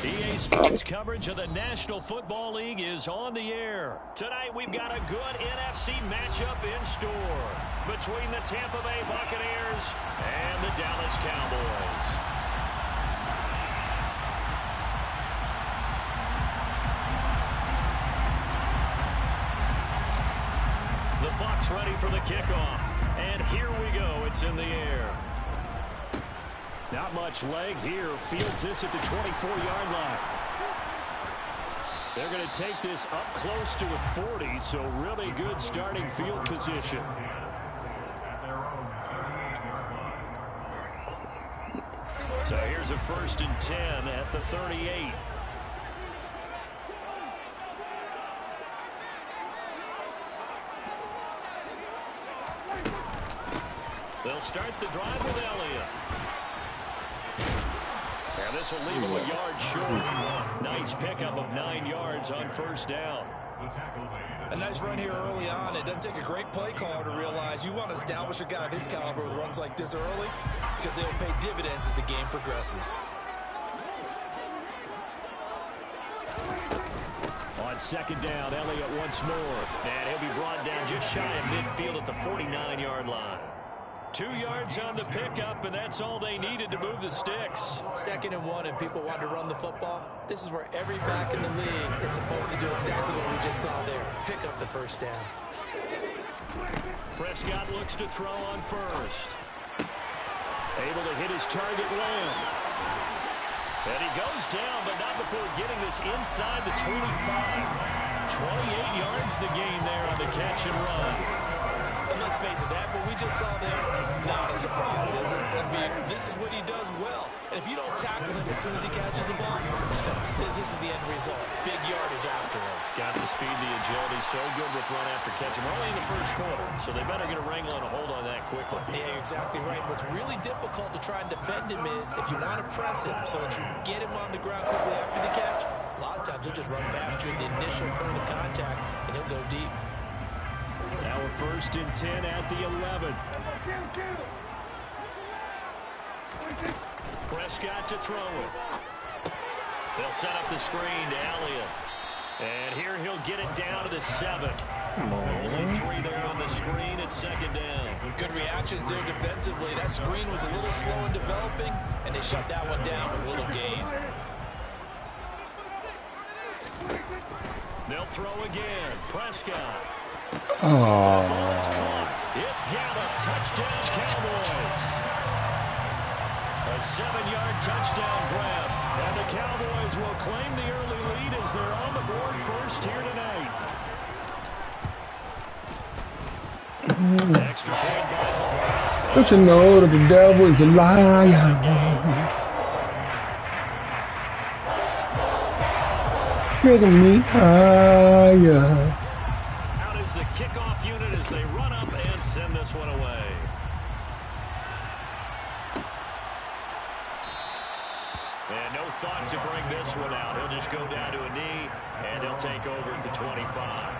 EA Sports coverage of the National Football League is on the air. Tonight we've got a good NFC matchup in store between the Tampa Bay Buccaneers and the Dallas Cowboys. The Bucs ready for the kickoff, and here we go. It's in the air. Not much leg here. Fields this at the 24-yard line. They're going to take this up close to the 40, so really good starting field position. So here's a 1st and 10 at the 38. They'll start the drive with Elliott. And this will leave him a yard short. Nice pickup of 9 yards on 1st down. A nice run here early on. It doesn't take a great play caller to realize you want to establish a guy of his caliber with runs like this early because they will pay dividends as the game progresses. On 2nd down, Elliott once more. And he'll be brought down just shy of midfield at the 49-yard line. 2 yards on the pickup, and that's all they needed to move the sticks. 2nd and 1, and people want to run the football. This is where every back in the league is supposed to do exactly what we just saw there. Pick up the 1st down. Prescott looks to throw on 1st. Able to hit his target Lamb. And he goes down, but not before getting this inside the 25. 28 yards the gain there on the catch and run. Let's face it, that what we just saw there, not a surprise, is it? I mean, this is what he does well. And if you don't tackle him as soon as he catches the ball, this is the end result. Big yardage afterwards. Got the speed, the agility, so good with run after catch. We're only in the 1st quarter, so they better get a wrangle and a hold on that quickly. Yeah, you're exactly right. What's really difficult to try and defend him is if you want to press him so that you get him on the ground quickly after the catch, a lot of times he'll just run past you at the initial point of contact, and he'll go deep. Now a 1st and 10 at the 11. Prescott to throw it. They'll set up the screen to Elliott. And here he'll get it down to the 7. Only 3 there on the screen at 2nd down. Good reactions there defensively. That screen was a little slow in developing, and they shut that one down with a little gain. They'll throw again. Prescott. Oh. It's caught. It's Gallup. Touchdown, Cowboys. A 7-yard touchdown grab. And the Cowboys will claim the early lead as they're on the board first here tonight. Extra point by Don't you know that the devil is a liar? Getting me higher. Out is the kickoff unit as they run up and send this one away. And no thought to bring this one out. He'll just go down to a knee, and he'll take over at the 25.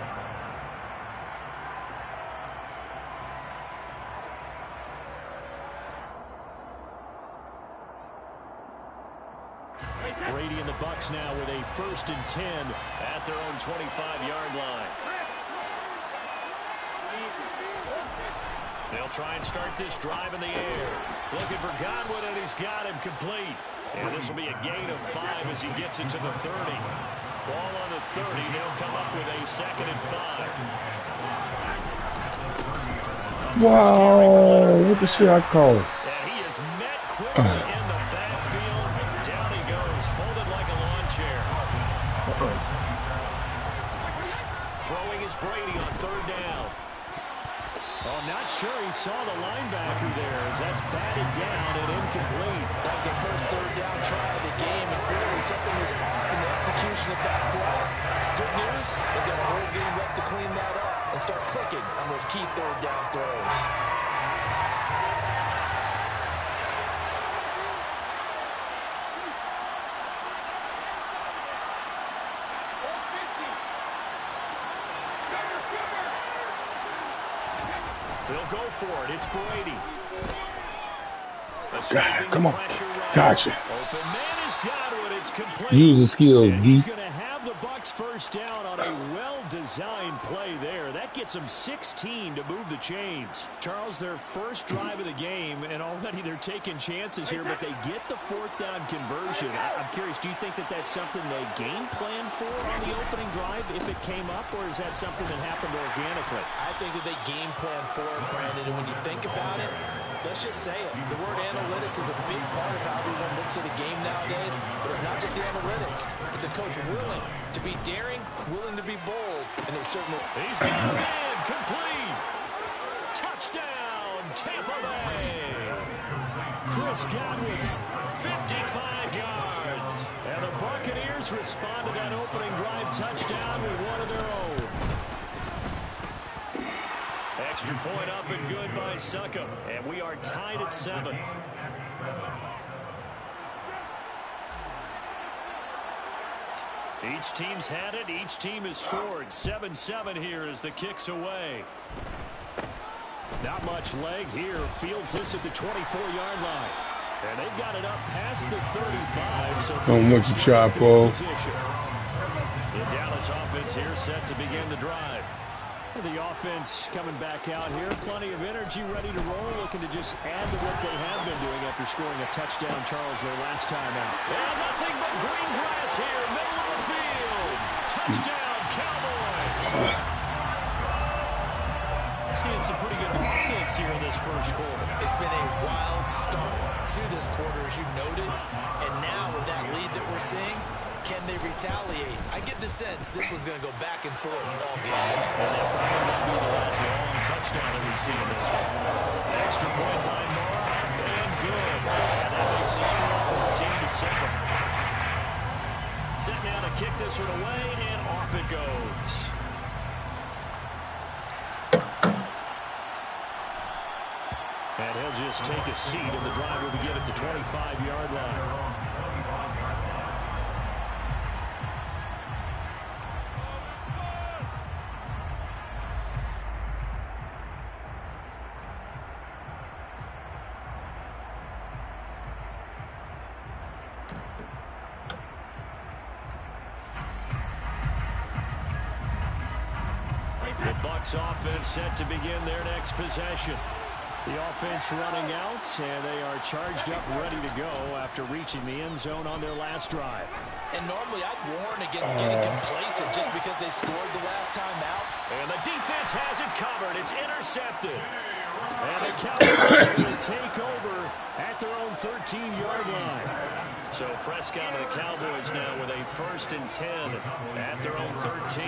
Brady and the Bucs now with a 1st and 10 at their own 25-yard line. They'll try and start this drive in the air. Looking for Godwin, and he's got him complete. And this will be a gain of 5 as he gets it to the 30. Ball on the 30. They'll come up with a 2nd and 5. Wow, what the shit I call it? And he is met quickly in the backfield. Down he goes, folded like a lawn chair. Throwing is Brady on 3rd down. Oh, not sure he saw the linebacker there as that's batted down and incomplete. That was their first 3rd down try of the game, and clearly something was off in the execution of that play. Good news, they've got a whole game left to clean that up, and start clicking on those key third down throws. They'll go for it. It's Brady. God, come on. Gotcha. Open man is Godwin. It's complete. Use the skills, and D. he's going to have the Bucs first down on a well-designed play there. That gets them 16 to move the chains. Charles, their first drive of the game, and already they're taking chances here, but they get the fourth down conversion. I'm curious, do you think that that's something they game plan for on the opening drive if it came up, or is that something that happened organically? I think that they game plan for it, Brandon, and when you think about it, let's just say it. The word analytics is a big part of how everyone looks at a game nowadays, but it's not just the analytics. It's a coach willing to be daring, willing to be bold, and it's certainly... He's got a man complete. Touchdown, Tampa Bay. Chris Godwin, 55 yards. And the Buccaneers respond to that opening drive touchdown with one of their own. Extra point up and good by Succop. And we are tied at 7. Each team's had it. Each team has scored. 7-7 here as the kick's away. Not much leg here. Fields this at the 24-yard line. And they've got it up past the 35. So Don't look to try, Paul. The Dallas offense here set to begin the drive. The offense coming back out here. Plenty of energy, ready to roll, looking to just add to what they have been doing after scoring a touchdown, Charles, their last time out. And nothing but green grass here, middle of the field. Touchdown, Cowboys. Seeing some pretty good offense here in this first quarter. It's been a wild start to this quarter, as you noted. And now with that lead that we're seeing, can they retaliate? I get the sense this one's going to go back and forth all game long. And that probably won't be the last long touchdown that we see in this one. Extra point by Mora, and good. And that makes the score 14-7. Set now to kick this one away, and off it goes. And he'll just take a seat, and the drive will begin at the 25-yard line. The Bucs offense set to begin their next possession. The offense running out, and they are charged up, ready to go after reaching the end zone on their last drive. And normally I'd warn against getting complacent just because they scored the last time out. And the defense has it covered. It's intercepted. And the Cowboys will take over at their own 13-yard line. So Prescott and the Cowboys now with a 1st and 10 at their own 13.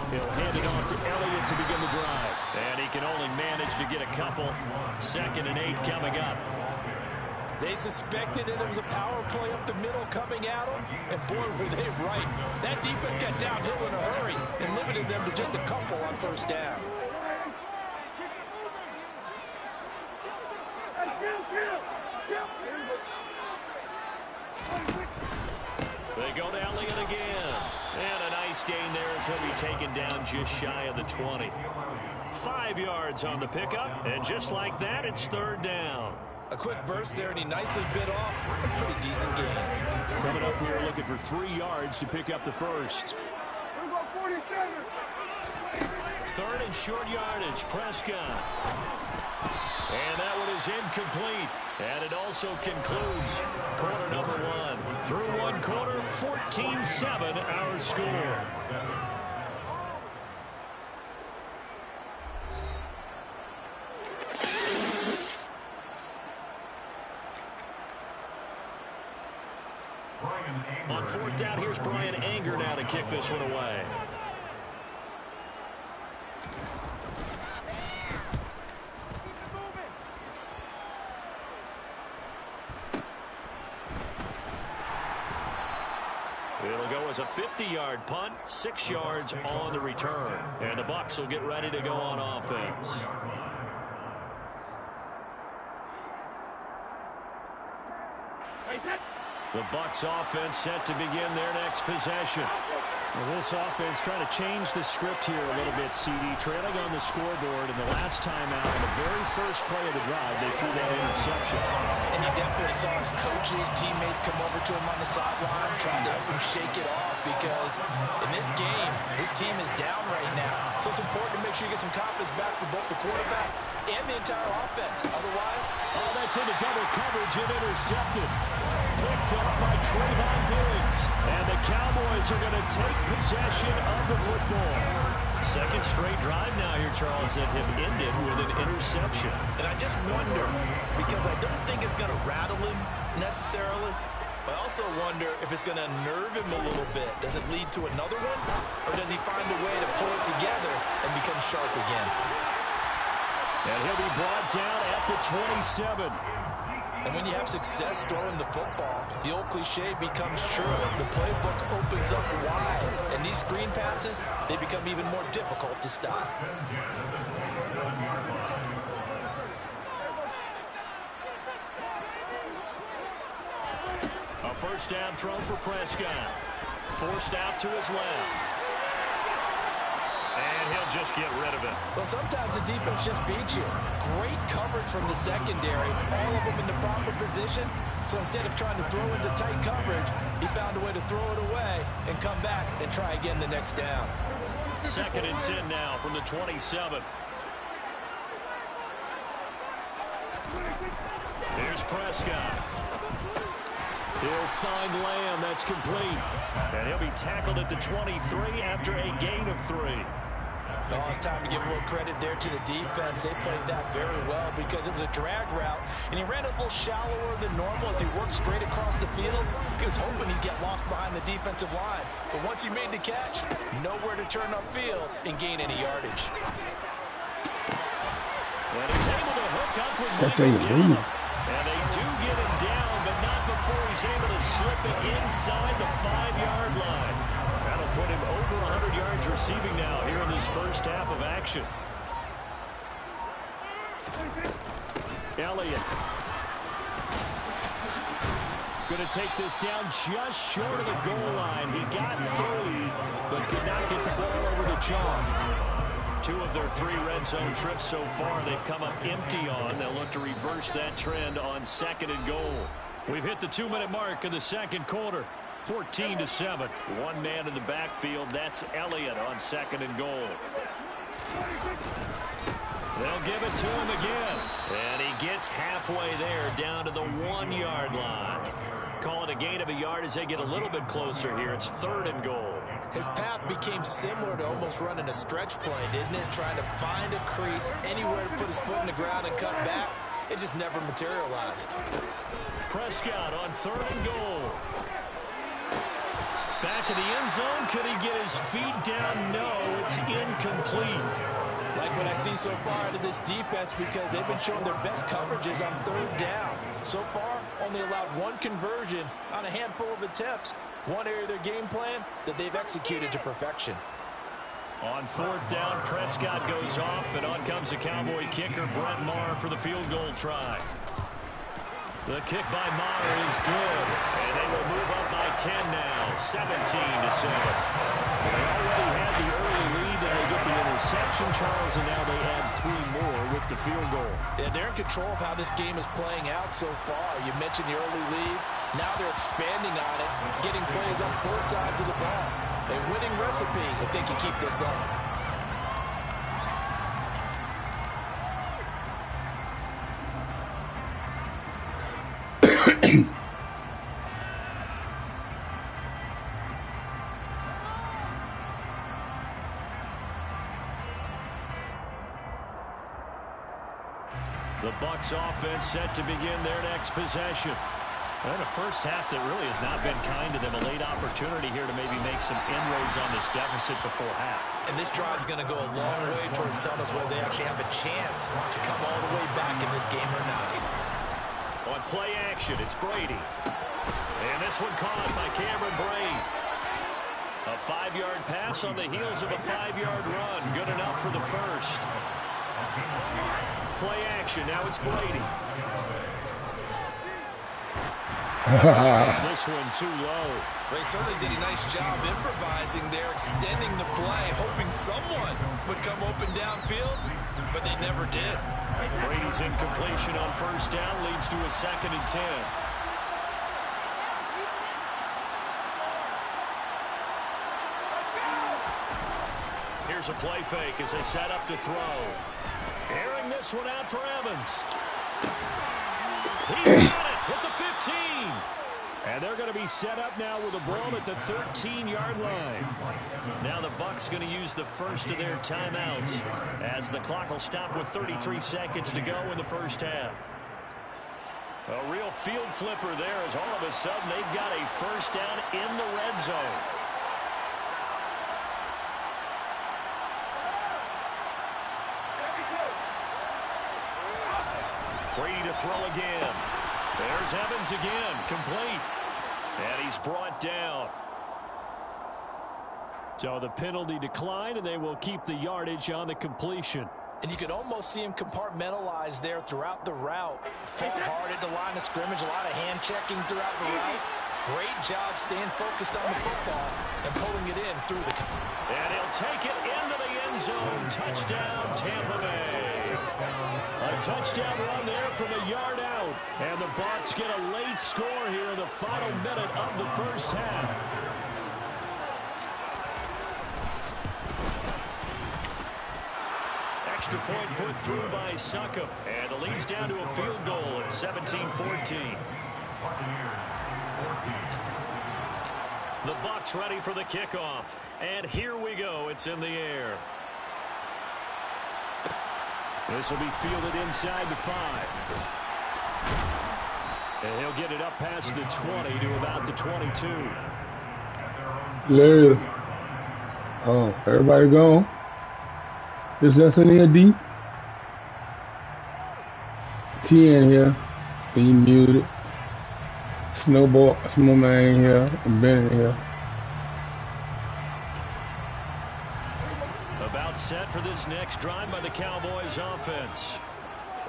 He'll hand it off to Elliott to begin the drive. And he can only manage to get a couple. 2nd and 8 coming up. They suspected it was a power play up the middle coming at them. And boy, were they right. That defense got downhill in a hurry and limited them to just a couple on 1st down. They go to Elliott again. And a nice gain there as he'll be taken down just shy of the 20. 5 yards on the pickup. And just like that, it's 3rd down. A quick burst there, and he nicely bit off a pretty decent gain. Coming up here looking for 3 yards to pick up the first. 3rd and short yardage, Prescott. And that one is incomplete. And it also concludes quarter number 1. Through one quarter, 14-7 our score. On 4th down, here's Brian Anger now to kick this one away. It'll go as a 50-yard punt, 6 yards on the return. And the Bucs will get ready to go on offense. The Bucs offense set to begin their next possession. Well, this offense trying to change the script here a little bit, CD. Trailing on the scoreboard, and the last time out, on the very first play of the drive, they threw that interception. And you definitely saw his coaches, teammates come over to him on the sideline, trying to help him shake it off, because in this game, his team is down right now. So it's important to make sure you get some confidence back for both the quarterback and the entire offense. Otherwise, that's into double coverage and intercepted. Picked up by Trayvon Diggs. And the Cowboys are going to take possession of the football. Second straight drive now here, Charles, that have ended with an interception. And I just wonder, because I don't think it's going to rattle him necessarily, but I also wonder if it's going to nerve him a little bit. Does it lead to another one? Or does he find a way to pull it together and become sharp again? And he'll be brought down at the 27. And when you have success throwing the football, the old cliche becomes true. The playbook opens up wide, and these screen passes, they become even more difficult to stop. A first down throw for Prescott. Forced out to his left. And he'll just get rid of it. Well, sometimes the defense just beats you. Great coverage from the secondary, all of them in the proper position. So instead of trying to throw into tight coverage, he found a way to throw it away and come back and try again the next down. 2nd and 10 now from the 27. Here's Prescott. He'll find Lamb. That's complete. And he'll be tackled at the 23 after a gain of 3. Oh, it's time to give a little credit there to the defense. They played that very well because it was a drag route, and he ran a little shallower than normal as he worked straight across the field. He was hoping he'd get lost behind the defensive line, but once he made the catch, nowhere to turn upfield and gain any yardage. And he's able to hook up with Michael Gallup. And they do get him down, but not before he's able to slip it inside the 5-yard line. That'll put him over 100 yards receiving now here in this first half of action. Elliott. Going to take this down just short of the goal line. He got 3, but could not get the ball over the chalk. 2 of their 3 red zone trips so far they've come up empty on. They'll look to reverse that trend on 2nd and goal. We've hit the 2-minute mark in the second quarter. 14-7. One man in the backfield. That's Elliott on 2nd and goal. They'll give it to him again. And he gets halfway there down to the 1-yard line. Call it a gain of a yard as they get a little bit closer here. It's 3rd and goal. His path became similar to almost running a stretch play, didn't it? Trying to find a crease, anywhere to put his foot in the ground and cut back. It just never materialized. Prescott on 3rd and goal. Back in the end zone. Could he get his feet down? No, it's incomplete. Like what I see so far out of this defense, because they've been showing their best coverages on 3rd down. So far, only allowed 1 conversion on a handful of attempts. One area of their game plan that they've executed to perfection. On 4th down, Prescott goes off, and on comes the Cowboy kicker, Brett Maher, for the field goal try. The kick by Maher is good, and they will move up by 10 now, 17-7. They already had the early lead, and they get the interception, Charles, and now they add 3 more with the field goal. Yeah, they're in control of how this game is playing out so far. You mentioned the early lead. Now they're expanding on it, getting plays on both sides of the ball. A winning recipe if they can keep this up. The Bucs offense set to begin their next possession. And a first half that really has not been kind to them. A late opportunity here to maybe make some inroads on this deficit before half. And this drive is going to go a long way towards telling us whether they actually have a chance to come all the way back in this game or not. On play action, it's Brady. And this one caught by Cameron Brate. A 5-yard pass on the heels of a 5-yard run. Good enough for the first. Play action. Now it's Brady. This one too low. They certainly did a nice job improvising there, extending the play, hoping someone would come open downfield, but they never did. Brady's incompletion on first down leads to a 2nd and 10. Here's a play fake as they set up to throw. Airing this one out for Evans. He's got it at the 15. And they're going to be set up now with a ball at the 13-yard line. Now the Bucs going to use the first of their timeouts as the clock will stop with 33 seconds to go in the first half. A real field flipper there as all of a sudden they've got a first down in the red zone. Brady to throw again. There's Evans again, complete. And he's brought down. So the penalty declined, and they will keep the yardage on the completion. And you could almost see him compartmentalize there throughout the route. Fought hard at the line of scrimmage, a lot of hand checking throughout the route. Great job staying focused on the football and pulling it in through the... And he'll take it into the end zone. Touchdown, Tampa Bay. A touchdown run there from a yard out. And the Bucs get a late score here in the final minute of the first half. Extra point put through by Succop. And the lead's down to a field goal at 17-14. The Bucs ready for the kickoff. And here we go. It's in the air. This will be fielded inside the 5. And he'll get it up past the 20 to about the 22. Later. Oh, everybody gone. Is us in here, D? T in here. Be muted. Snowman in here. And Ben in here. About set for this next drive by the Cowboys offense.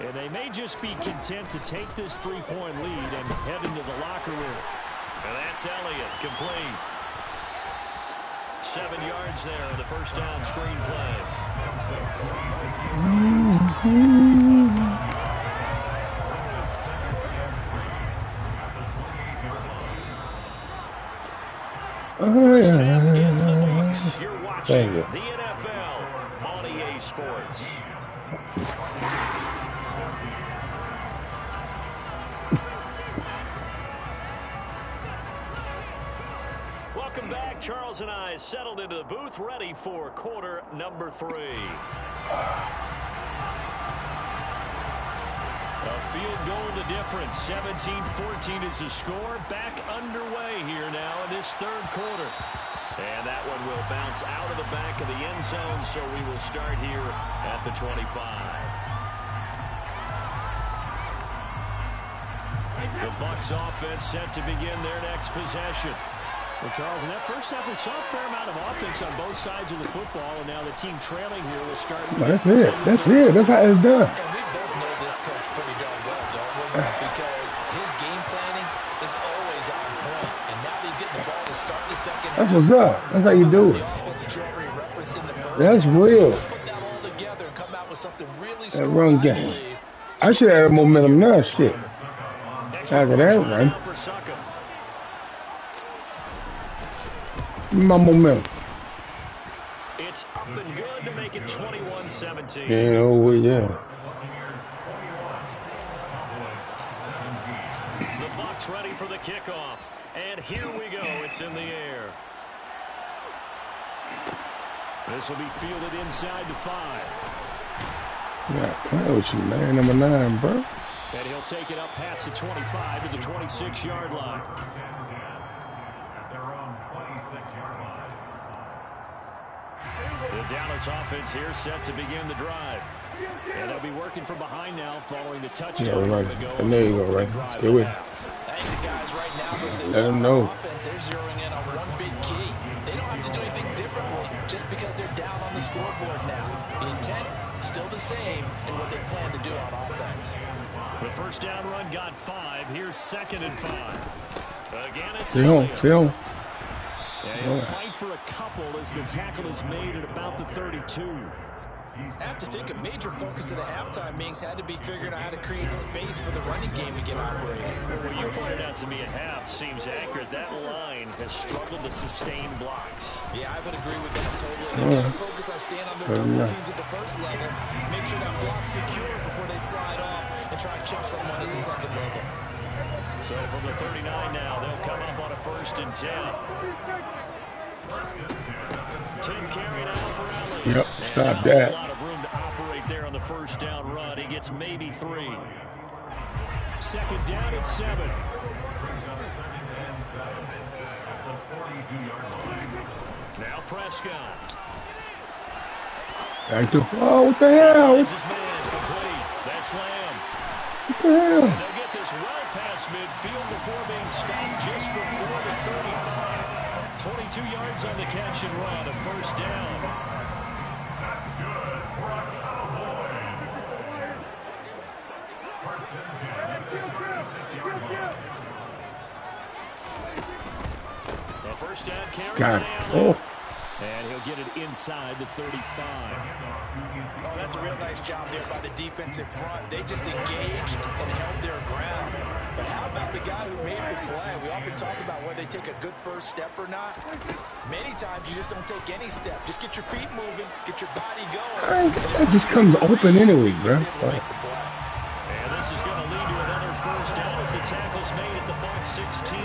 And they may just be content to take this 3-point lead and head into the locker room. And that's Elliott, complete. 7 yards there on the first down screen play. First half in the books. You're watching the NFL on EA Sports. Welcome back. Charles and I settled into the booth, ready for quarter number 3. A field goal the difference. 17-14 is the score. Back underway here now in this third quarter. And that one will bounce out of the back of the end zone, so we will start here at the 25. The Bucs offense set to begin their next possession. Well, Charles, in that first half, we saw a fair amount of offense on both sides of the football, and now the team trailing here will start. That's it. That's it. That's how it's done. And we both know this coach pretty darn well, don't we? Because his game planning is always on point. And now he's getting the ball to start the second half. That's what's up. That's how you do it. That's real. That run game. I should have momentum now, shit. After that run. My momentum. It's up and good to make it 21-17. Yeah, oh, yeah. The Bucs ready for the kickoff. And here we go. It's in the air. This will be fielded inside the 5. Yeah, play with you, man. Number 9, bro. And he'll take it up past the 25 to the 26-yard line. The Dallas offense here set to begin the drive. And they'll be working from behind now following the touchdown. Yeah, right. And there you go, right? Stay with I think the guys right now, let them know. Offense, they're zeroing in on one big key. They don't have to scoreboard now. The intent still the same in what they plan to do on offense. The first down run got 5. Here's 2nd and 5. Again, it's Phil. And he'll fight for a couple as the tackle is made at about the 32. I have to think a major focus of the halftime meetings had to be figuring out how to create space for the running game to get operating. Well, what you pointed out to me at half seems accurate. That line has struggled to sustain blocks. Yeah, I would agree with that totally. They've got to focus on staying on their double teams at the first level, make sure that block's secure before they slide off, and try to chip someone at the second level. So from the 39 now, they'll come up on a 1st and 10. 10 carry now for Elliott. Yep, stop that. A lot of room to operate there on the first down run. He gets maybe 3. 2nd down at 7. Now Prescott. Back to, oh, what the hell? Finds his man complete. That's Lamb. What the hell? And they'll get this well past midfield before being stopped just before the 35. 22 yards on the catch and run, a 1st down. That's good for a Cowboys. 1st and 10. The 1st down carry. God. Oh. And he'll get it inside the 35. Oh, that's a real nice job there by the defensive front. They just engaged and held their ground. But how about the guy who made the play? We often talk about whether they take a good first step or not. Many times you just don't take any step. Just get your feet moving, get your body going. It just comes open anyway, bro. And this is going to lead to another 1st down as the tackle's made at the Bucs 16.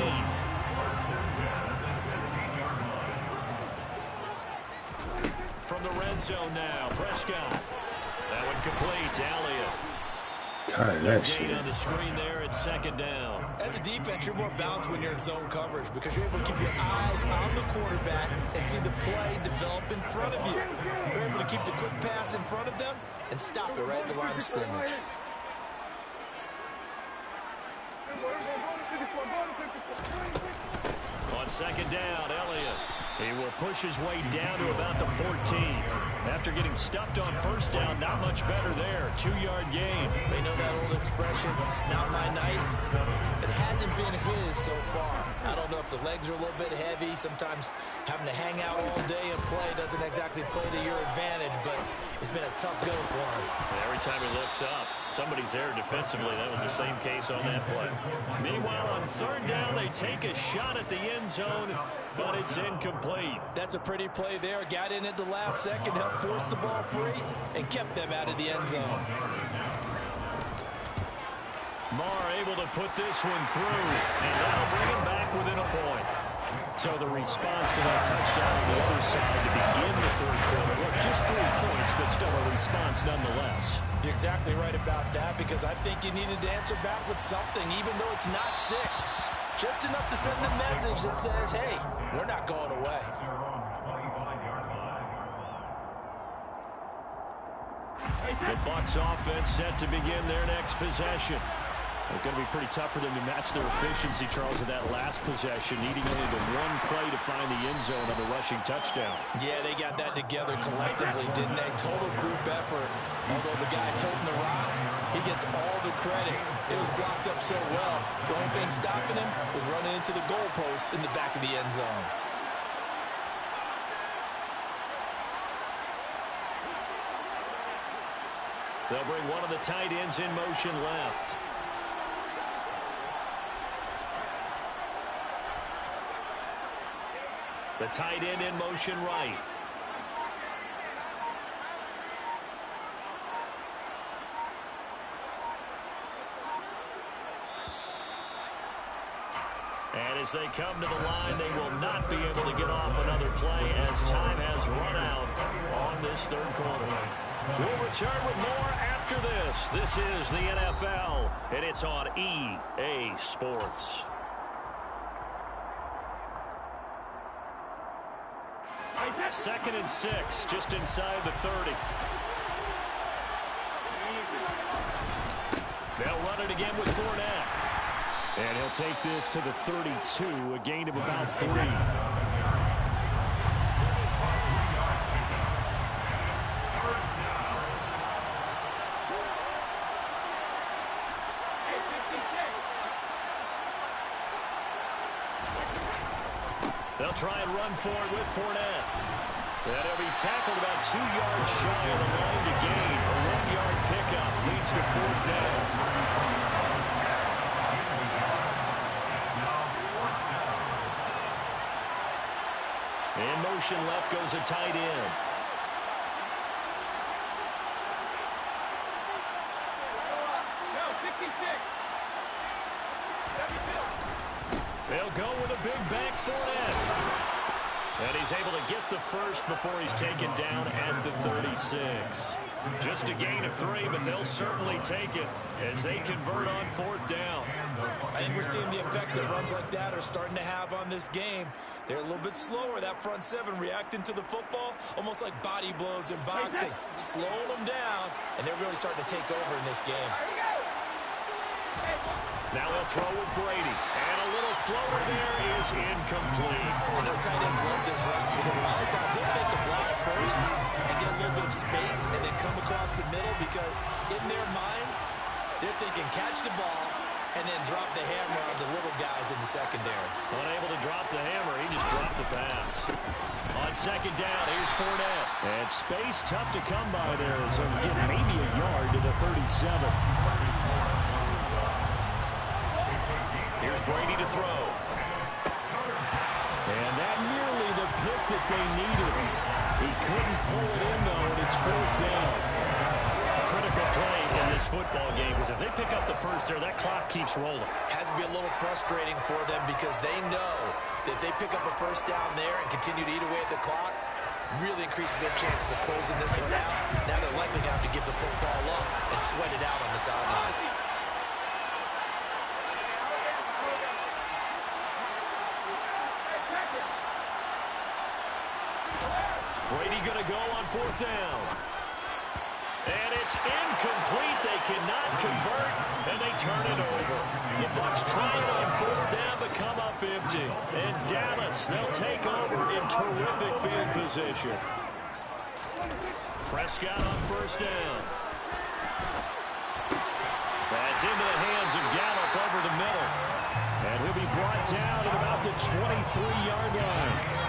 From the red zone now, Prescott. That one complete to Elliott. Tired of that Gain on the screen there at 2nd down. As a defense, you're more balanced when you're in zone coverage because you're able to keep your eyes on the quarterback and see the play develop in front of you. You're able to keep the quick pass in front of them and stop it right at the line of scrimmage. On 2nd down, Elliott. He will push his way down to about the 14. After getting stuffed on 1st down, not much better there. 2-yard gain. They know that old expression, it's not my night. It hasn't been his so far. I don't know if the legs are a little bit heavy. Sometimes having to hang out all day and play doesn't exactly play to your advantage, but it's been a tough go for him. Every time he looks up, somebody's there defensively. That was the same case on that play. Meanwhile, on 3rd down, they take a shot at the end zone, but it's incomplete. That's a pretty play there. Got in at the last second, helped force the ball free, and kept them out of the end zone. Marr able to put this one through, and that'll bring him back within a point. So the response to that touchdown on the other side to begin the 3rd quarter. Look, just 3 points, but still a response nonetheless. You're exactly right about that because I think you needed to answer back with something, even though it's not 6. Just enough to send the message that says, hey, we're not going away. The Bucs offense set to begin their next possession. It's going to be pretty tough for them to match their efficiency, Charles, in that last possession, needing only the 1 play to find the end zone on the rushing touchdown. Yeah, they got that together collectively, didn't they? Total group effort. Although the guy toting the rock, he gets all the credit. It was blocked up so well. The only thing stopping him was running into the goalpost in the back of the end zone. They'll bring one of the tight ends in motion left. The tight end in motion right. And as they come to the line, they will not be able to get off another play as time has run out on this 3rd quarter. We'll return with more after this. This is the NFL, and it's on EA Sports. Second and 6, just inside the 30. They'll run it again with Fournette. And he'll take this to the 32, a gain of about 3. They'll try and run for it with Fournette. And he'll be tackled about 2 yards shy of the line to gain. A 1-yard pickup leads to 4th down. In motion left goes a tight end. They'll go with a big bank Fournette. And he's able to get the first before he's taken down at the 36. Just a gain of 3, but they'll certainly take it as they convert on 4th down. I think we're seeing the effect that runs like that are starting to have on this game. They're a little bit slower, that front 7, reacting to the football, almost like body blows in boxing, slowing them down, and they're really starting to take over in this game. Now he'll throw with Brady, and a little floater there is incomplete. I know tight ends love this route because a lot of times they'll take the block first and get a little bit of space and then come across the middle because in their mind, they're thinking catch the ball and then drop the hammer on the little guys in the secondary. Unable to drop the hammer, he just dropped the pass. On 2nd down, here's Fournette. And space tough to come by there, so he'll get maybe a yard to the 37. Here's Brady to throw. And that nearly the pick that they needed. He couldn't pull it in, though, and it's 4th down. Critical play in this football game, because if they pick up the first there, that clock keeps rolling. Has to be a little frustrating for them because they know that if they pick up a first down there and continue to eat away at the clock, really increases their chances of closing this one out. Now they're likely to have to give the football up and sweat it out on the sideline. Brady going to go on 4th down. And it's incomplete. They cannot convert, and they turn it over. The Bucs try it on 4th down, but come up empty. And Dallas, they'll take over in terrific field position. Prescott on 1st down. That's into the hands of Gallup over the middle. And he'll be brought down at about the 23-yard line.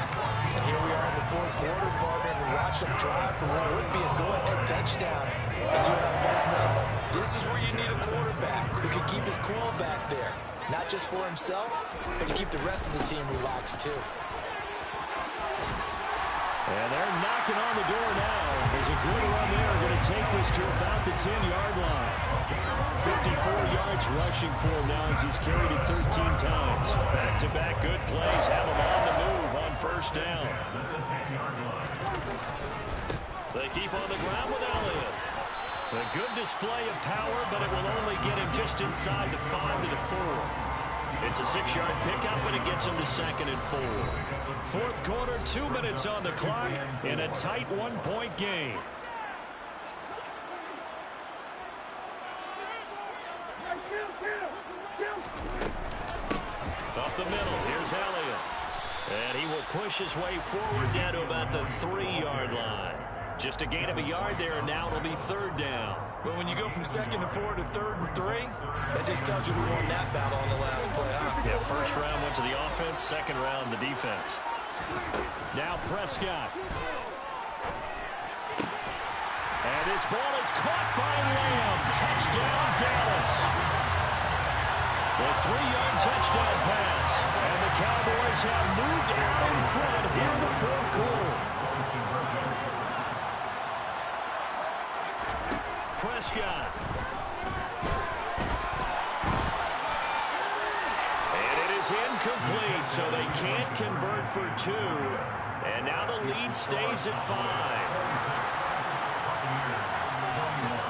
And here we are in the 4th quarter, partner, and we watch them drive for what would be a go-ahead touchdown. And you and I both know this is where you need a quarterback who can keep his cool back there. Not just for himself, but to keep the rest of the team relaxed, too. And they're knocking on the door now. There's a good run there. Going to take this to about the 10-yard line. 54 yards rushing for him now as he's carried it 13 times. Back-to-back good plays have him on the move on 1st down. They keep on the ground with Elliott. A good display of power, but it will only get him just inside the 5 to the 4. It's a 6-yard pickup, but it gets him to 2nd and 4. 4th quarter, 2 minutes on the clock, in a tight 1-point game. Up the middle, here's Elliott. And he will push his way forward down to about the 3-yard line. Just a gain of a yard there, and now it'll be 3rd down. Well, when you go from 2nd and 4 to 3rd and 3, that just tells you who won that battle on the last play, huh? Yeah, 1st round went to the offense, 2nd round the defense. Now Prescott. And this ball is caught by Lamb. Touchdown, Dallas. The 3-yard touchdown pass. And the Cowboys have moved out in front here in the 4th quarter. Prescott. And it is incomplete, so they can't convert for 2. And now the lead stays at 5.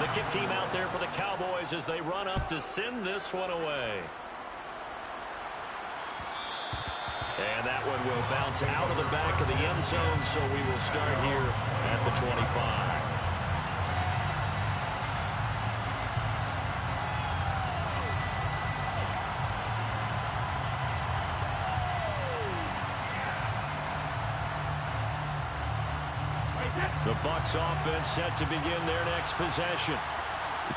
The kick team out there for the Cowboys as they run up to send this one away. And that one will bounce out of the back of the end zone, so we will start here at the 25. The Bucs offense set to begin their next possession.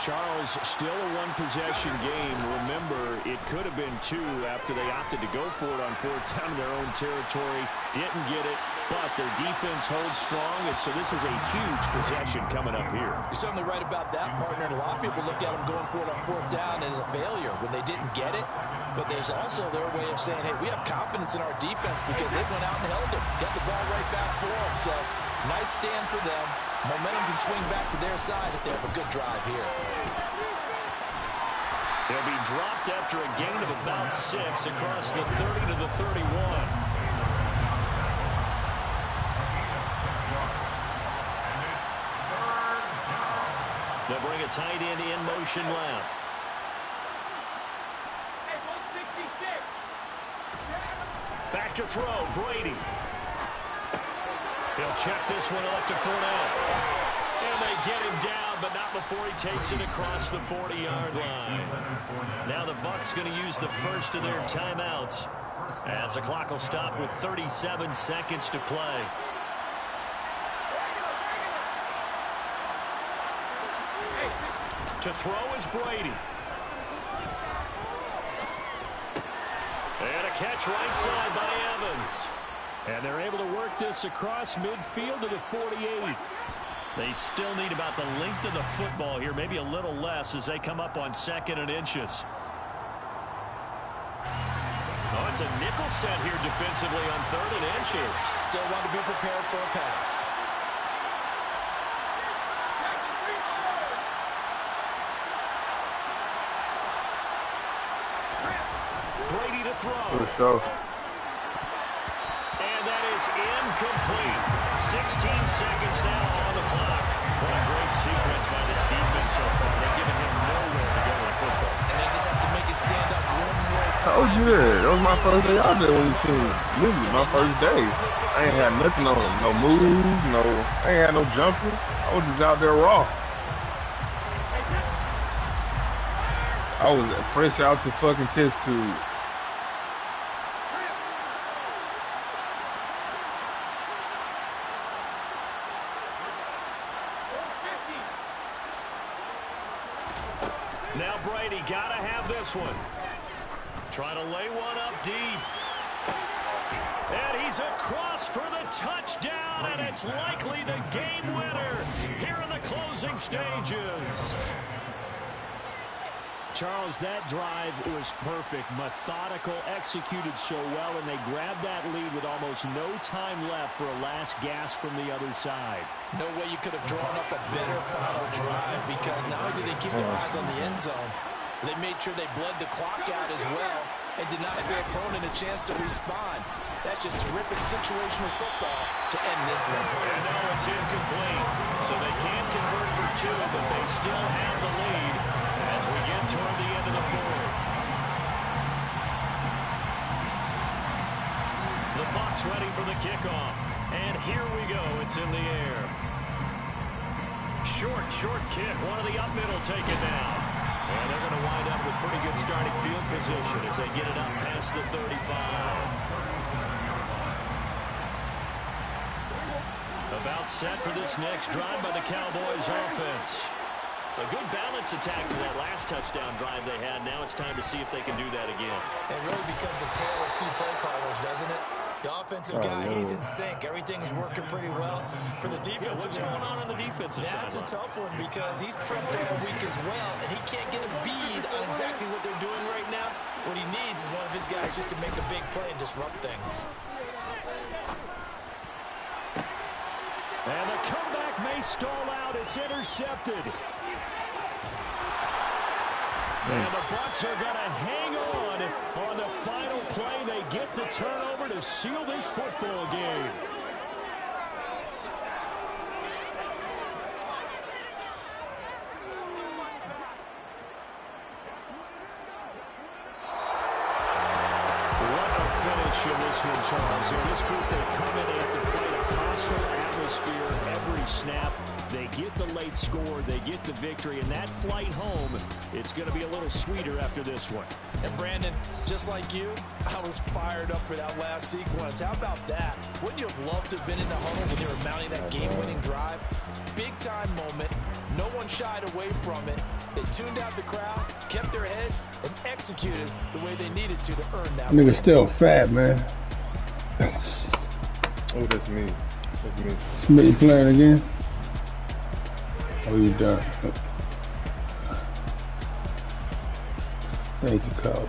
Charles, still a one-possession game. Remember, it could have been 2 after they opted to go for it on 4th down in their own territory. Didn't get it, but their defense holds strong, and so this is a huge possession coming up here. You're certainly right about that, partner. And a lot of people look at them going for it on 4th down as a failure when they didn't get it. But there's also their way of saying, hey, we have confidence in our defense because they went out and held them, got the ball right back for them. So nice stand for them. Momentum can swing back to their side if they have a good drive here. They'll be dropped after a gain of about 6 across the 30 to the 31. They'll bring a tight end in motion left. Back to throw, Brady. He'll check this one off to Fournette. And they get him down, but not before he takes it across the 40-yard line. Now the Bucs going to use the first of their timeouts as the clock will stop with 37 seconds to play. To throw is Brady. And a catch right side by Evans. And they're able to work this across midfield to the 48. They still need about the length of the football here, maybe a little less as they come up on 2nd and inches. Oh, it's a nickel set here defensively on 3rd and inches. Still want to be prepared for a pass. Brady to throw. Let's go. And that is incomplete. 16 seconds now on the clock. What a great sequence by this defense so far. They've given him nowhere to go with football. And they just have to make it stand up one more time. Told you that. That was my first day out there when you seen me. My first day. I ain't had nothing on it. No moves, I ain't had no jumper. I was just out there raw. I was fresh out the fucking test tube. Now Brady got to have this one. Trying to lay one up deep. And he's across for the touchdown, and it's likely the game winner here in the closing stages. Charles, that drive was perfect, methodical, executed so well, and they grabbed that lead with almost no time left for a last gasp from the other side. No way you could have drawn up a better final drive because not only did they keep their eyes on the end zone, they made sure they bled the clock out as well and denied their opponent a chance to respond. That's just terrific situational football to end this one. And now it's incomplete. So they can't convert for 2, but they still have the lead as we get toward the end of the 4th. The Bucs ready for the kickoff. And here we go. It's in the air. Short kick. One of the up middle taken now. And they're going to wind up with pretty good starting field position as they get it up past the 35. About set for this next drive by the Cowboys offense. A good balance attack to that last touchdown drive they had. Now it's time to see if they can do that again. It really becomes a tale of 2 play callers, doesn't it? The offensive guy, he's in sync. Everything's working pretty well. For the defensive what's going on the defensive side? That's a tough one because he's prepped all week as well, and he can't get a bead on exactly what they're doing right now. What he needs is one of his guys just to make a big play and disrupt things. And the comeback may stall out. It's intercepted. And the Bucs are going to hang on the final play. They get the turnover to seal this football game. What a finish in this one, Charles. In this group, they come in after fight a hostile atmosphere every snap. They get the late score, they get the victory, and that flight home, it's going to be a little sweeter after this one. And Brandon, just like you, I was fired up for that last sequence. How about that? Wouldn't you have loved to have been in the huddle when they were mounting that game-winning drive? Big-time moment. No one shied away from it. They tuned out the crowd, kept their heads, and executed the way they needed to earn that win. Nigga still fat, man. Oh, that's me. That's me. Smith playing again? Oh, you done. Thank you, Cowboy.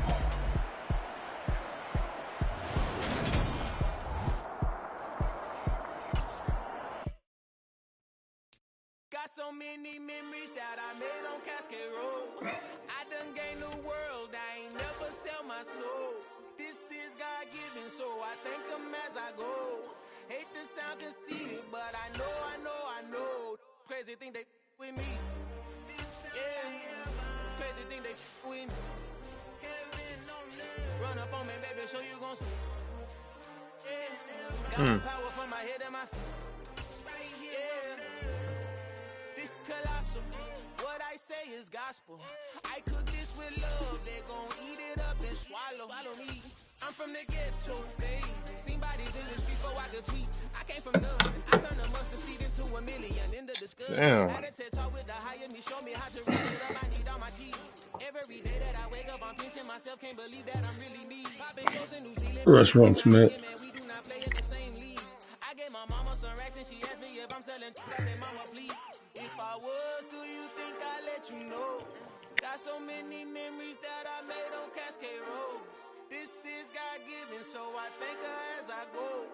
Got so many memories that I made on Cascade Road. I done gained the world, I ain't never sell my soul. This is God-given, so I thank him as I go. Hate to sound conceited, but I know. Crazy thing they with me. Yeah, crazy thing they with me. Run up on me, baby, show you gon' see. Yeah, got power from my head and my feet. Yeah, this colossal. What I say is gospel. I cook this with love, they gon' eat it up and swallow me. I'm from the ghetto, baby. Seen bodies in the street before I could tweet. I came from nothing. I turned a mustard seed into a million. In the discussion, had a TED talk with the higher me. Show me how to raise it up. I need all my cheese. Every day that I wake up, I'm pinching myself. Can't believe that I'm really me. Popping shows in New Zealand. Restaurant, Smith. We do not play in the same league. I gave my mama some racks and she asked me if I'm selling. I said, mama, please. If I was, do you think I'd let you know? Got so many memories that I made on Cascade Road. This is God-given, so I thank her as I go.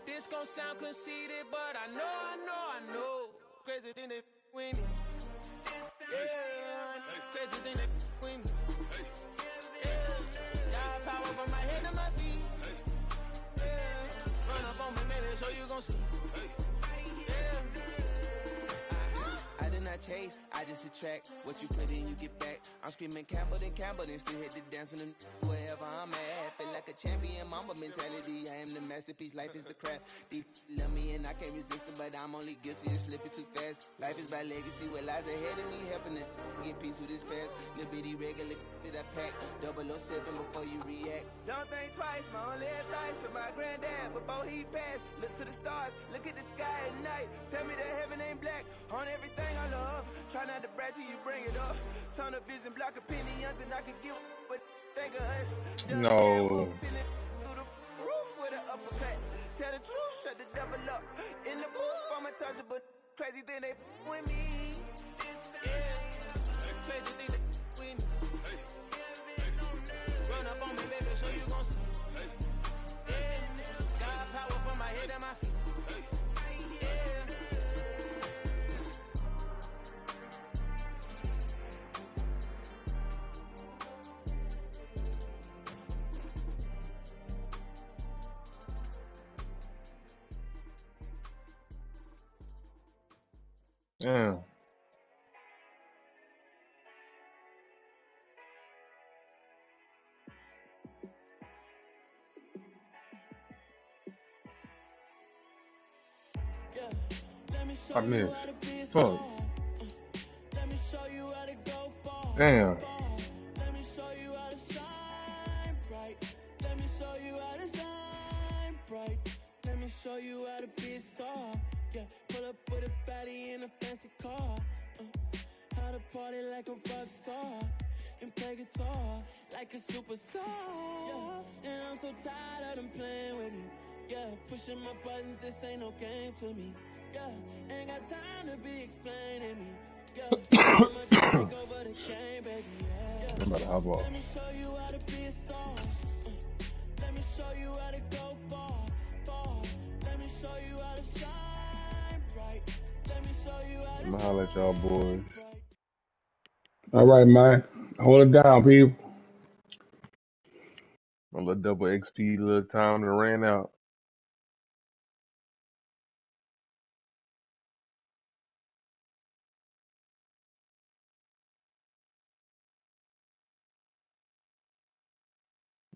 This gon' sound conceited, but I know. Crazy thing they with me. Yeah, crazy thing they with me. Yeah, got power from my head to my feet. Yeah, run up on me, maybe so you gon' see. I did not chase, I just attract. What you put in, you get back. I'm screaming Campbell, then still hit the dancing and wherever I'm at. Feel like a champion, mamba mentality. I am the masterpiece, life is the craft. Deep love me and I can't resist it, but I'm only guilty of slipping too fast. Life is by legacy, what lies ahead of me, helping to get peace with his past. Little bitty regular that I pack, 007 before you react. Don't think twice, my only advice for my granddad before he passed. Look to the stars, look at the sky at night. Tell me that heaven ain't black on everything I love. Try not to brag till you bring it up. Turn a vision, block opinions, and I could give but think of us. No. Through the roof with an uppercut. Tell the truth, shut the devil up. In the booth, I'm untouchable. Crazy thing they with me. Yeah, crazy thing they with me. Run up on me, baby, so you gon' see. Yeah, got power from my head and my feet. Yeah. I missed. Fuck. Damn. Let me show you how to shine bright. Let me show you how to shine bright. Let me show you how to be a star. Yeah, pull up with a baddie in a fancy car. How to party like a rock star and play guitar like a superstar. Yeah, and I'm so tired of them playing with me. Yeah, pushing my buttons, this ain't no game to me. Yeah, ain't got time to be explaining me. Yeah, I'ma just take over the game, baby. Yeah, I'm about to hop off. let me show you how to be a star. Let me show you how to go far, far. Let me show you how to shine bright. Let me show you how to I'm gonna holler at y'all boys. All right, man. Hold it down, people. My little double XP little time that ran out.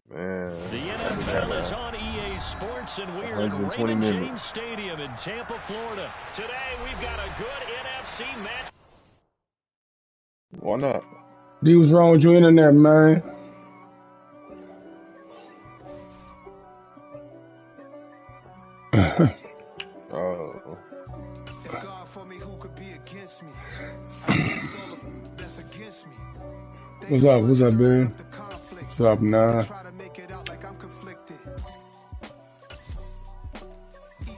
Man. The NFL is on EA Sports, and we're at Raymond James Stadium in Tampa, Florida. Today, we've got a good NFC match. Why not? D, what's wrong with your internet, man? Oh. God for me, who could be against me? That's against me. What's up? What's up, Ben? What's up, nah?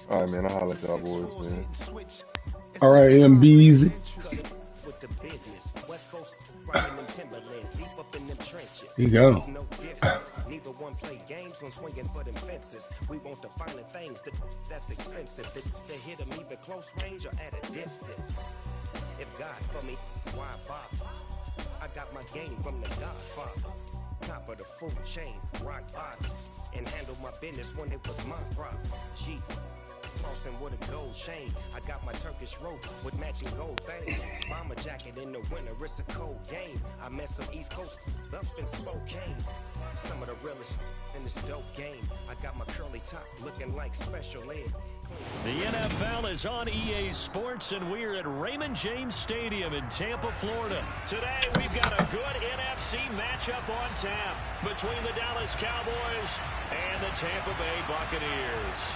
All right, man. I'll holler at y'all boys, man. All right, MBs. Here you go. Neither one play games when swinging for them fences. We want the finer things that's expensive. To hit them either close range or at a distance. If God for me, why bother? I got my game from the Godfather. Top of the food chain, rock bottom. And handle my business when it was my problem. G. Crossing with a gold chain. I got my Turkish rope with matching gold veins. Bomber jacket in the winter, it's a cold game. I met some East Coast up in Spokane. Some of the realest in this dope game. I got my curly top looking like special ed. The NFL is on EA Sports, and we're at Raymond James Stadium in Tampa, Florida. Today, we've got a good NFC matchup on tap between the Dallas Cowboys and the Tampa Bay Buccaneers.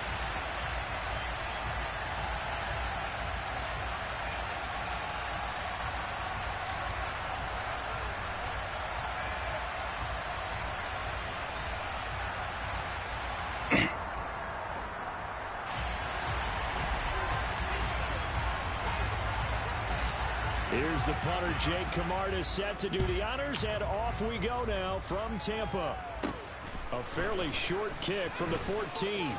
Here's the punter, Jake Camarda, set to do the honors, and off we go now from Tampa. A fairly short kick from the 14.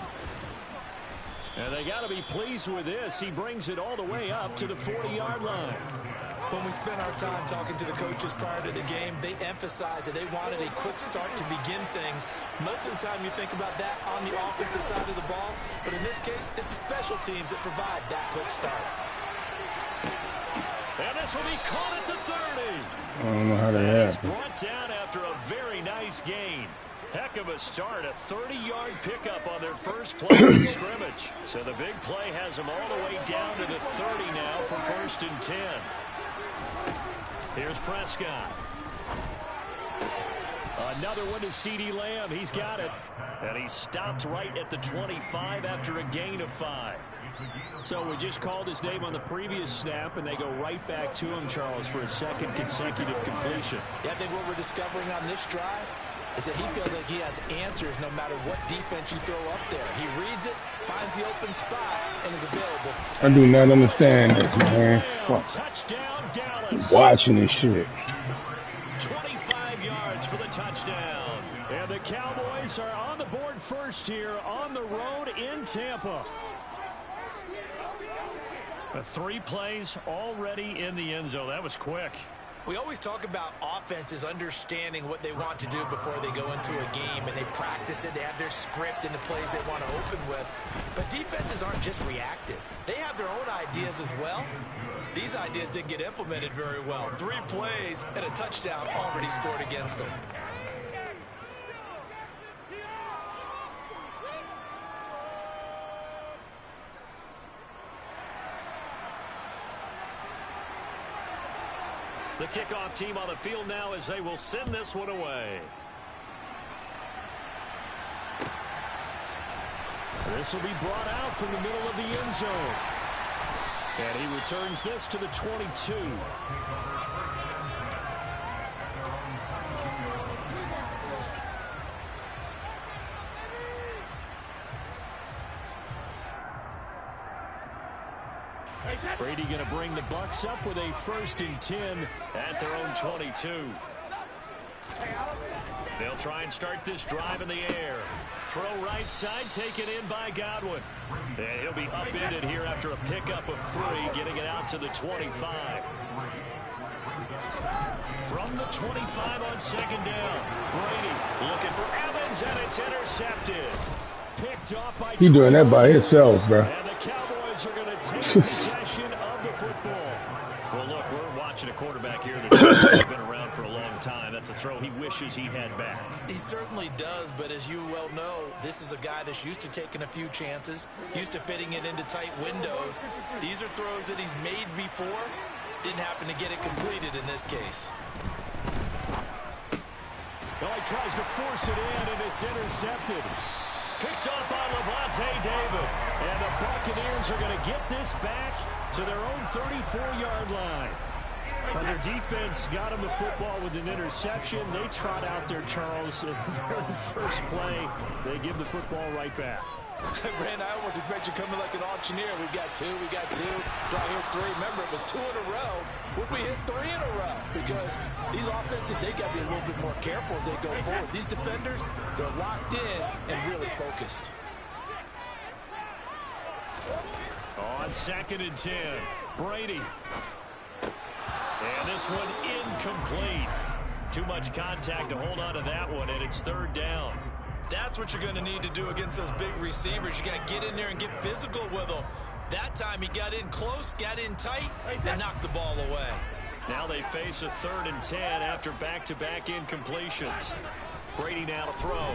And they got to be pleased with this. He brings it all the way up to the 40-yard line. When we spent our time talking to the coaches prior to the game, they emphasized that they wanted a quick start to begin things. Most of the time you think about that on the offensive side of the ball, but in this case, it's the special teams that provide that quick start. And this will be caught at the 30. I don't know how that happened. He's brought down after a very nice gain. Heck of a start, a 30-yard pickup on their first play from scrimmage. So the big play has them all the way down to the 30 now for 1st and 10. Here's Prescott. Another one to CeeDee Lamb. He's got it. And he stopped right at the 25 after a gain of 5. So we just called his name on the previous snap, and they go right back to him, Charles, for a second consecutive completion. Yeah, I think what we're discovering on this drive is that he feels like he has answers no matter what defense you throw up there. He reads it, finds the open spot, and is available. I do not understand this, man. Fuck. Touchdown, Dallas. Watching this shit. 25 yards for the touchdown. And the Cowboys are on the board first here on the road in Tampa. 3 plays already in the end zone. That was quick. We always talk about offenses understanding what they want to do before they go into a game, and they practice it. They have their script and the plays they want to open with. But defenses aren't just reactive. They have their own ideas as well. These ideas didn't get implemented very well. 3 plays and a touchdown already scored against them. The kickoff team on the field now as they will send this one away. This will be brought out from the middle of the end zone. And he returns this to the 22. Brady going to bring the Bucs up with a 1st and 10 at their own 22. They'll try and start this drive in the air. Throw right side, taken in by Godwin. And he'll be upended here after a pickup of 3, getting it out to the 25. From the 25 on 2nd down. Brady looking for Evans, and it's intercepted. Picked off by He doing that by himself, bro. And the Cowboys are going to take possession of the football. Well, look, we're watching a quarterback here that's been around for a long time. That's a throw he wishes he had back. He certainly does, but as you well know, this is a guy that's used to taking a few chances, used to fitting it into tight windows. These are throws that he's made before. Didn't happen to get it completed in this case. Well, he tries to force it in, and it's intercepted. Picked up by Lavonte David. And the Buccaneers are going to get this back to their own 34-yard line. But their defense got him the football with an interception. They trot out there, Charles, in the very first play. They give the football right back. Brandon, I almost expect you coming like an auctioneer. We've got two, right here three. Remember, it was 2 in a row. Would we hit 3 in a row? Because these offenses, they got to be a little bit more careful as they go forward. These defenders, they're locked in and really focused. On 2nd and 10, Brady. And this one incomplete. Too much contact to hold on to that one, and it's 3rd down. That's what you're going to need to do against those big receivers. You got to get in there and get physical with them. That time he got in close, got in tight, and knocked the ball away. Now they face a 3rd and 10 after back-to-back incompletions. Brady now to throw.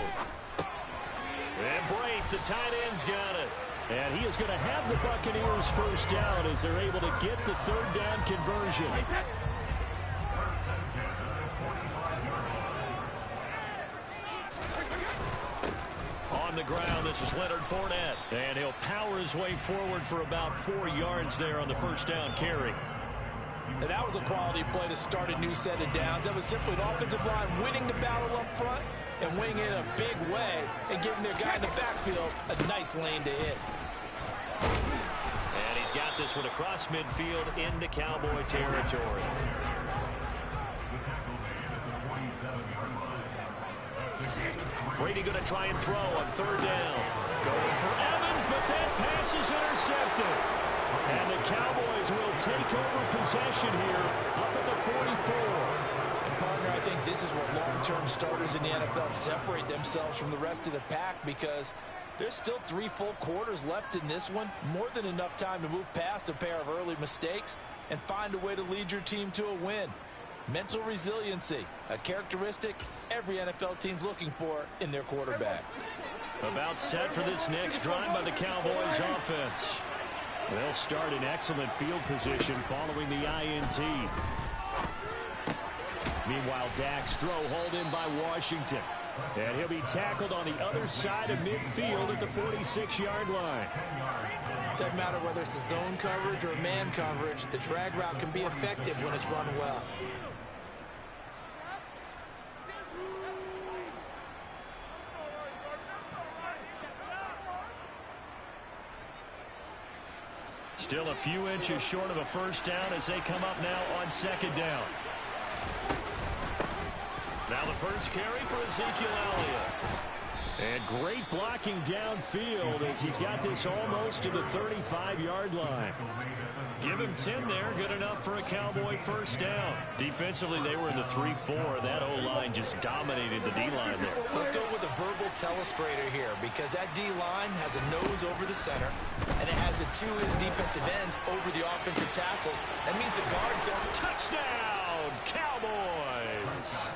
And Braith, the tight end's got it. And he is going to have the Buccaneers first down as they're able to get the 3rd down conversion. On the ground, this is Leonard Fournette. And he'll power his way forward for about 4 yards there on the first down carry. And that was a quality play to start a new set of downs. That was simply an offensive line winning the battle up front and winning in a big way and giving their guy in the backfield a nice lane to hit. And he's got this one across midfield into Cowboy territory. Brady going to try and throw on 3rd down. Going for Evans, but that pass is intercepted. And the Cowboys will take over possession here up at the 44. And partner, I think this is where long-term starters in the NFL separate themselves from the rest of the pack, because there's still 3 full quarters left in this one. More than enough time to move past a pair of early mistakes and find a way to lead your team to a win. Mental resiliency, a characteristic every NFL team's looking for in their quarterback. About set for this next drive by the Cowboys offense. They'll start in excellent field position following the INT. Meanwhile, Dak's throw hauled in by Washington. And he'll be tackled on the other side of midfield at the 46-yard line. Doesn't matter whether it's a zone coverage or man coverage, the drag route can be effective when it's run well. Still a few inches short of a first down as they come up now on 2nd down. Now the first carry for Ezekiel Elliott. And great blocking downfield as he's got this almost to the 35-yard line. Give him 10 there, good enough for a Cowboy first down. Defensively, they were in the 3-4. That O-line just dominated the D-line there. Let's go with a verbal telestrator here, because that D-line has a nose over the center, and it has the 2 defensive ends over the offensive tackles. That means the guards don't. Touchdown, Cowboys!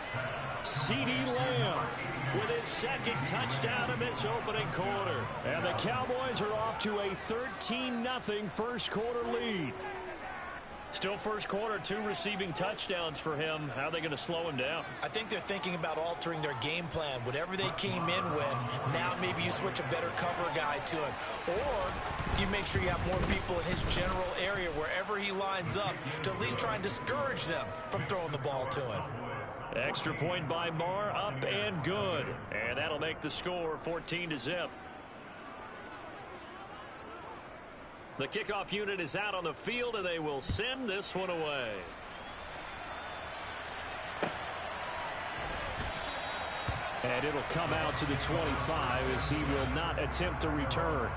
CeeDee Lamb with his 2nd touchdown in this opening quarter. And the Cowboys are off to a 13-0 first quarter lead. Still first quarter, 2 receiving touchdowns for him. How are they going to slow him down? I think they're thinking about altering their game plan. Whatever they came in with, now maybe you switch a better cover guy to him. Or you make sure you have more people in his general area wherever he lines up to at least try and discourage them from throwing the ball to him. Extra point by Marr, up and good. And that'll make the score 14-0. The kickoff unit is out on the field, and they will send this one away. And it'll come out to the 25 as he will not attempt to return.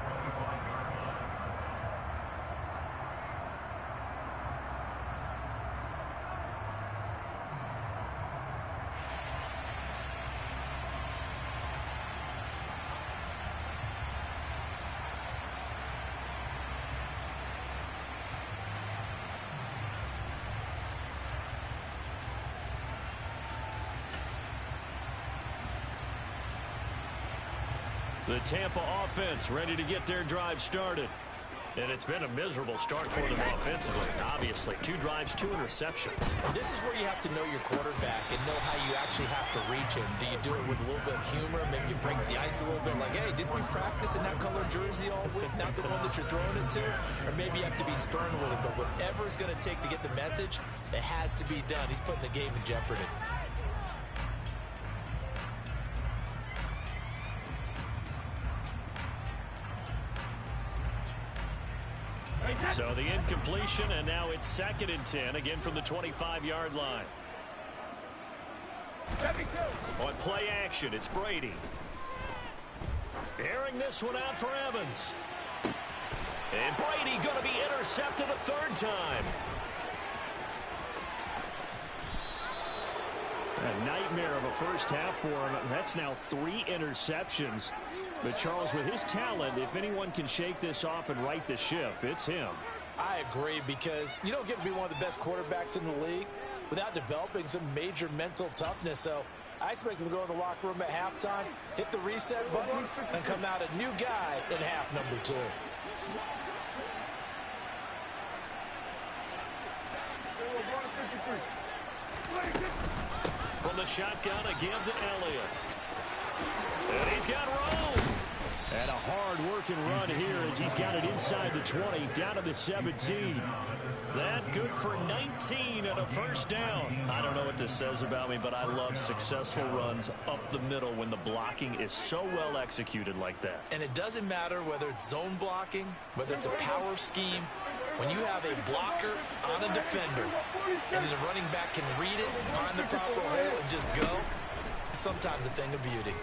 The Tampa offense ready to get their drive started. And it's been a miserable start for them offensively, obviously. 2 drives, 2 interceptions. And this is where you have to know your quarterback and know how you actually have to reach him. Do you do it with a little bit of humor? Maybe you break the ice a little bit like, hey, didn't we practice in that color jersey all week? Not the one that you're throwing it to? Or maybe you have to be stern with him. But whatever it's going to take to get the message, it has to be done. He's putting the game in jeopardy. So the incompletion, and now it's 2nd and 10, again from the 25-yard line. On play action, it's Brady. Airing this one out for Evans. And Brady going to be intercepted a 3rd time. A nightmare of a first half for him. That's now 3 interceptions. But, Charles, with his talent, if anyone can shake this off and right the ship, it's him. I agree, because you don't get to be one of the best quarterbacks in the league without developing some major mental toughness. So I expect him to go in the locker room at halftime, hit the reset button, and come out a new guy in half number 2. From the shotgun, again to Elliott. And he's got room. And a hard-working run here as he's got it inside the 20, down to the 17. That good for 19 and a first down. I don't know what this says about me, but I love successful runs up the middle when the blocking is so well executed like that. And it doesn't matter whether it's zone blocking, whether it's a power scheme. When you have a blocker on a defender and the running back can read it, find the proper hole, and just go, sometimes a thing of beauty.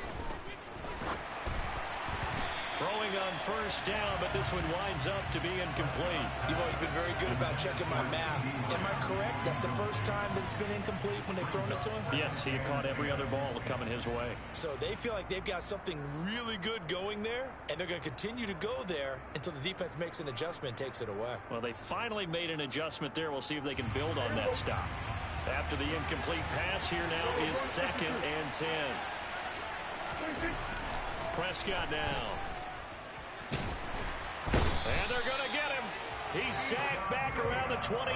Throwing on first down, but this one winds up to be incomplete. You've always been very good about checking my math. Am I correct? That's the first time that it's been incomplete when they've thrown it to him? Yes, he had caught every other ball coming his way. So they feel like they've got something really good going there, and they're going to continue to go there until the defense makes an adjustment and takes it away. Well, they finally made an adjustment there. We'll see if they can build on that stop. After the incomplete pass, here now is 2nd and 10. Prescott now. And they're going to get him. He's sacked back around the 28.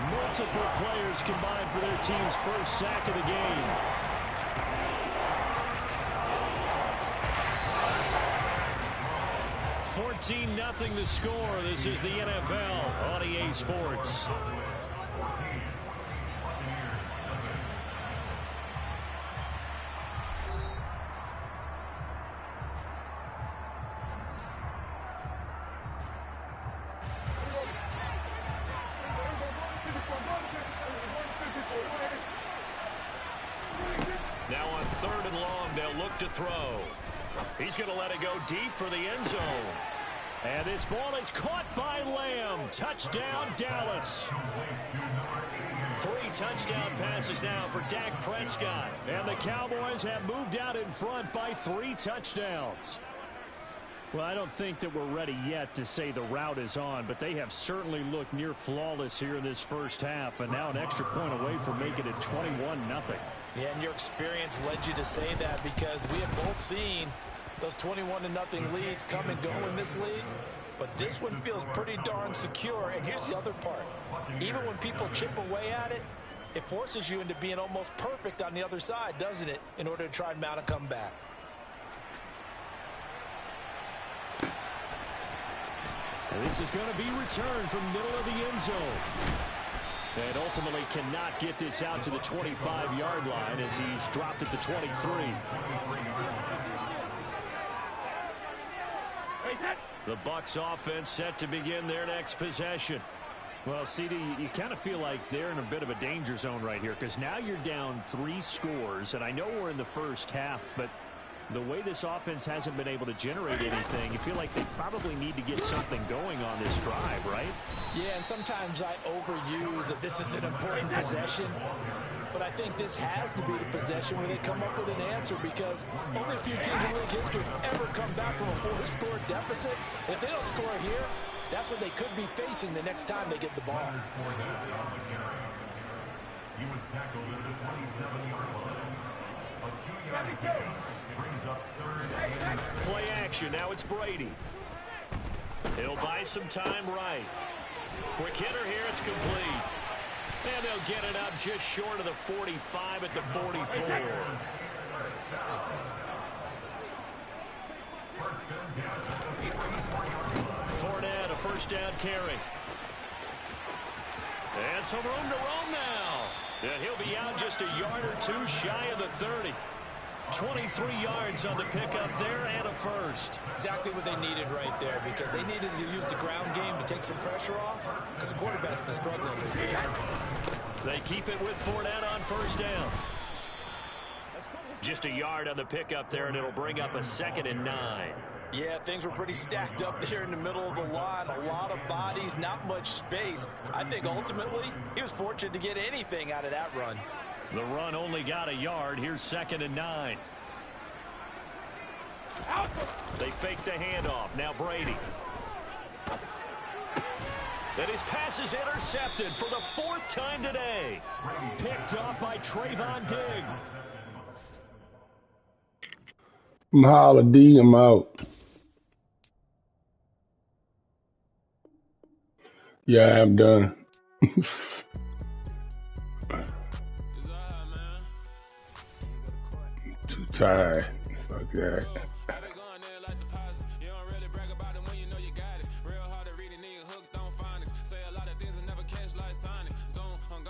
Multiple players combined for their team's first sack of the game. $14-0 the score. This is the NFL on EA Sports. Now on 3rd and long, they'll look to throw. He's going to let it go deep for the end zone. And this ball is caught by Lamb. Touchdown, Dallas. 3 touchdown passes now for Dak Prescott. And the Cowboys have moved out in front by 3 touchdowns. Well, I don't think that we're ready yet to say the route is on, but they have certainly looked near flawless here in this first half, and now an extra point away from making it 21-0. Yeah, and your experience led you to say that, because we have both seen those 21-0 leads come and go in this league. But this one feels pretty darn secure. And here's the other part. Even when people chip away at it, it forces you into being almost perfect on the other side, doesn't it, in order to try and mount a comeback. And this is going to be returned from middle of the end zone. And ultimately cannot get this out to the 25-yard line as he's dropped at the 23. The Bucs offense set to begin their next possession. Well, CD, you kind of feel like they're in a bit of a danger zone right here, because now you're down 3 scores, and I know we're in the first half, but the way this offense hasn't been able to generate anything, you feel like they probably need to get something going on this drive, right? Yeah, and sometimes I overuse that this is an important possession. But I think this has to be the possession where they come up with an answer, because only a few teams in league history have ever come back from a 4-score deficit. If they don't score here, that's what they could be facing the next time they get the ball. He was tackled at the 27-yard line. A 2-yard gain. Play action. Now it's Brady. He'll buy some time right. Quick hitter here. It's complete. And they'll get it up just short of the 45 at the 44. Fournette, a first down carry. And some room to roam now. And he'll be out just a yard or two shy of the 30. 23 yards on the pickup there and a first. Exactly what they needed right there, because they needed to use the ground game to take some pressure off, because the quarterback's been struggling with it. They keep it with Fournette on first down. Just a yard on the pickup there, and it'll bring up a 2nd and 9. Yeah, things were pretty stacked up there in the middle of the line. A lot of bodies, not much space. I think ultimately he was fortunate to get anything out of that run. The run only got a yard. Here's 2nd and 9. They fake the handoff. Now Brady. And his pass is intercepted for the 4th time today. Picked off by Trayvon Diggs. I'm holla D. I'm out. Yeah, I'm done. Too tired. Fuck that.